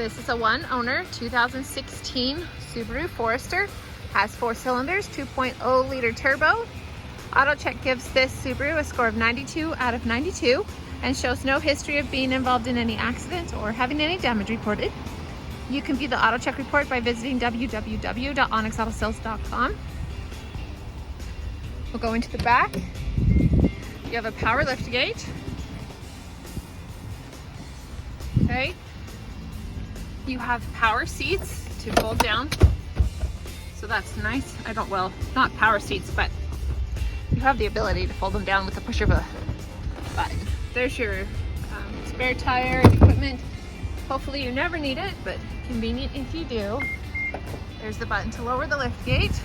This is a one owner 2016 Subaru Forester. Has 4 cylinders, 2.0 liter turbo. AutoCheck gives this Subaru a score of 92 out of 92 and shows no history of being involved in any accidents or having any damage reported. You can view the AutoCheck report by visiting www.onyxautosales.com. We'll go into the back. You have a power lift gate. Okay. You have power seats to fold down. So that's nice. Not power seats, but you have the ability to fold them down with the push of a button. There's your spare tire and equipment. Hopefully you never need it, but convenient if you do. There's the button to lower the lift gate.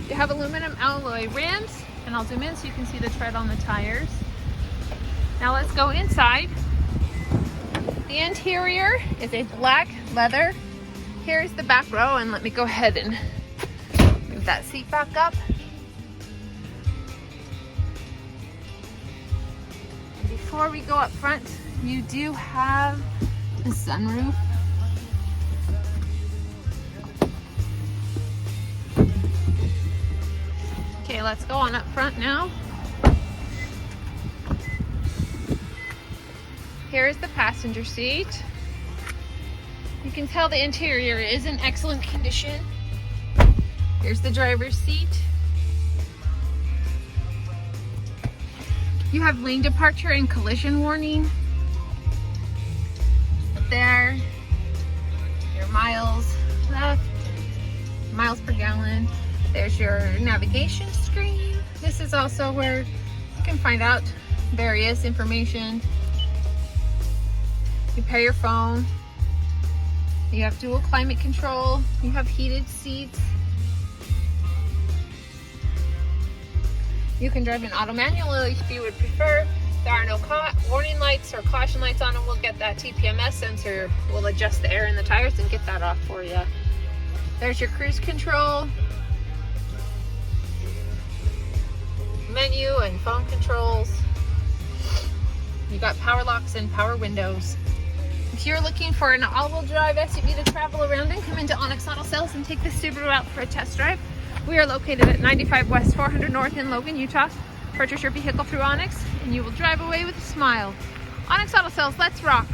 You have aluminum alloy rims, and I'll zoom in so you can see the tread on the tires. Now let's go inside. The interior is a black leather. Here's the back row, and let me go ahead and move that seat back up. And before we go up front, you do have the sunroof. Okay, let's go on up front now. Here's the passenger seat. You can tell the interior is in excellent condition. Here's the driver's seat. You have lane departure and collision warning. There, your miles left, miles per gallon. There's your navigation screen. This is also where you can find out various information. You pair your phone. You have dual climate control. You have heated seats. You can drive an auto manual if you would prefer. There are no warning lights or caution lights on, and we'll get that TPMS sensor. We'll adjust the air in the tires and get that off for you. There's your cruise control, menu and phone controls. You got power locks and power windows. If you're looking for an all-wheel drive SUV to travel around in, come into Onyx Auto Sales and take this Subaru out for a test drive. We are located at 95 West 400 North in Logan, Utah. Purchase your vehicle through Onyx and you will drive away with a smile. Onyx Auto Sales, let's rock!